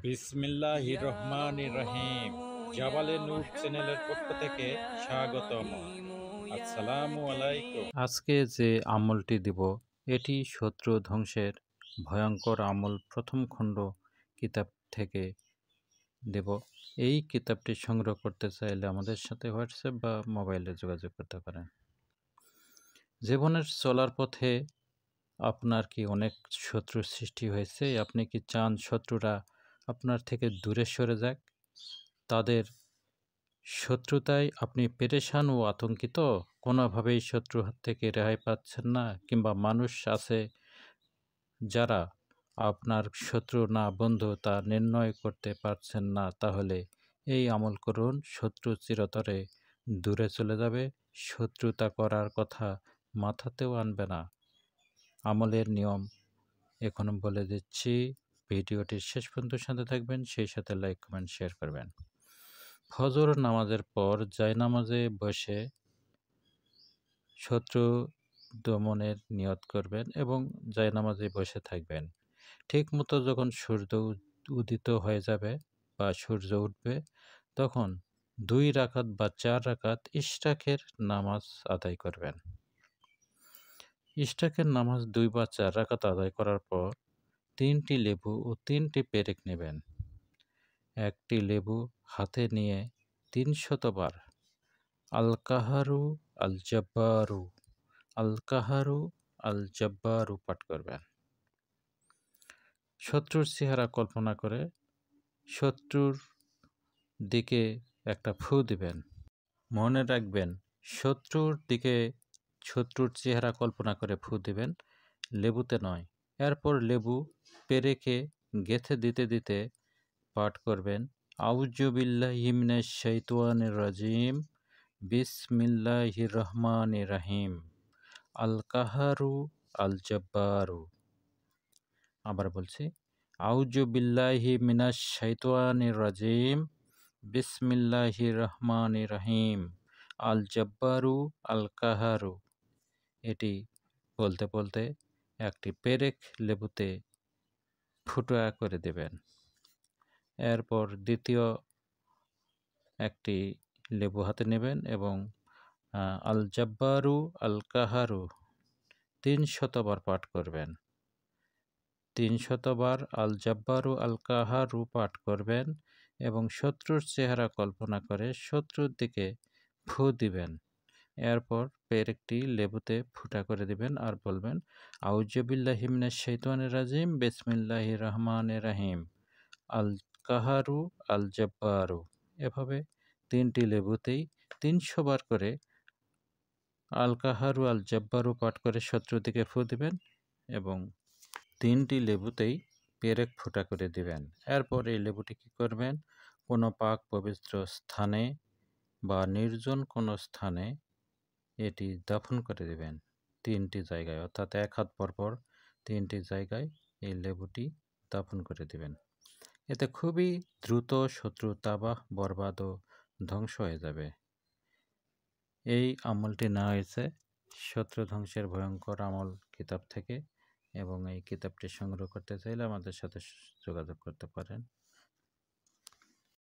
বিসমিল্লাহির রহমানির রহিম। জাবালে নূর চ্যানেলের পক্ষ থেকে স্বাগতম। আসসালামু আলাইকুম। আজকে যে আমলটি দিব এটি শত্রু ধ্বংসের ভয়ঙ্কর আমল প্রথম খণ্ড কিতাব থেকে দেব। এই কিতাবটি সংগ্রহ করতে চাইলে আমাদের সাথে হোয়াটসঅ্যাপ বা মোবাইলে যোগাযোগ করতে পারেন। জীবনের চলার পথে আপনার কি অনেক শত্রুর সৃষ্টি হয়েছে? আপনি কি চান শত্রুরা আপনার থেকে দূরে সরে যাক? তাদের শত্রুতায় আপনি পেরেশান ও আতঙ্কিত? কোনোভাবেই শত্রুর হাত থেকে রেহাই পাচ্ছেন না? কিংবা মানুষ আছে যারা আপনার শত্রু না বন্ধু তা নির্ণয় করতে পারছেন না? তাহলে এই আমল করুন, শত্রু চিরতরে দূরে চলে যাবে, শত্রুতা করার কথা মাথাতেও আনবে না। আমলের নিয়ম এখন বলে দিচ্ছি, ভিডিওটির শেষ পর্যন্ত সাথে থাকবেন, সেই সাথে লাইক কমেন্ট শেয়ার করবেন। ফজর নামাজের পর জায়নামাজে বসে শত্রু দমনের নিয়ত করবেন এবং জায়নামাজে বসে থাকবেন। ঠিক মতো যখন সূর্য উদিত হয়ে যাবে বা সূর্য উঠবে, তখন 2 রাকাত বা 4 রাকাত ইশরাকের নামাজ আদায় করবেন। ইশরাকের নামাজ 2 বা 4 রাকাত আদায় করার পর 3টি লেবু ও 3টি পেরেক নেবেন। একটি লেবু হাতে নিয়ে 300 বার আল কাহারু আল জব্বারু, আল কাহারু আল জব্বারু পাঠ করবেন। শত্রুর চেহারা কল্পনা করে শত্রুর দিকে একটা ফু দিবেন। মনে রাখবেন, শত্রুর চেহারা কল্পনা করে ফু দিবেন, লেবুতে নয়। এরপর লেবু পেরেকে গেঁথে দিতে দিতে পাঠ করবেন, আউযু বিল্লাহি মিনাশ শাইতানির রাজিম, বিসমিল্লাহির রহমানির রহিম, আল কাহারু আল জব্বারু। আবার বলছি, আউযু বিল্লাহি মিনাশ শাইতানির রাজিম, বিসমিল্লাহির রহমানির রহিম, আল জব্বারু আল কাহারু। এটি বলতে বলতে একটি পেরেক লেবুতে ফুটো করে দেবেন। এরপর দ্বিতীয় একটি লেবু হাতে নেবেন এবং আল জব্বারু আল কাহারু 300 বার পাঠ করবেন। 300 বার আল জব্বারু আল কাহারু পাঠ করবেন এবং শত্রুর চেহারা কল্পনা করে শত্রুর দিকে ফু দিবেন। এরপর পেরেকটি লেবুতে ফুটা করে দিবেন আর বলবেন, আউযু বিল্লাহি মিনাশ শাইতানির রাজিম, বিসমিল্লাহির রহমানির রহিম, আল কাহারু আল জব্বারু। এভাবে 3টি লেবুতেই 300 বার করে আল কাহারু আল জব্বারু পাঠ করে শত্রুর দিকে ফু দিবেন এবং 3টি লেবুতেই পেরেক ফুটা করে দিবেন। এরপর এই লেবুটি কী করবেন, কোনো পাক পবিত্র স্থানে বা নির্জন কোনো স্থানে এটি দাফন করে দিবেন। 3টি জায়গায়, অর্থাৎ 1 হাত পরপর 3টি জায়গায় এই লেবুটি দাফন করে দিবেন। এতে খুবই দ্রুত শত্রু তাবাহ বরবাদ ও ধ্বংস হয়ে যাবে। এই আমলটি নেওয়া হয়েছে শত্রু ধ্বংসের ভয়ঙ্কর আমল কিতাব থেকে এবং এই কিতাবটি সংগ্রহ করতে চাইলে আমাদের সাথে যোগাযোগ করতে পারেন।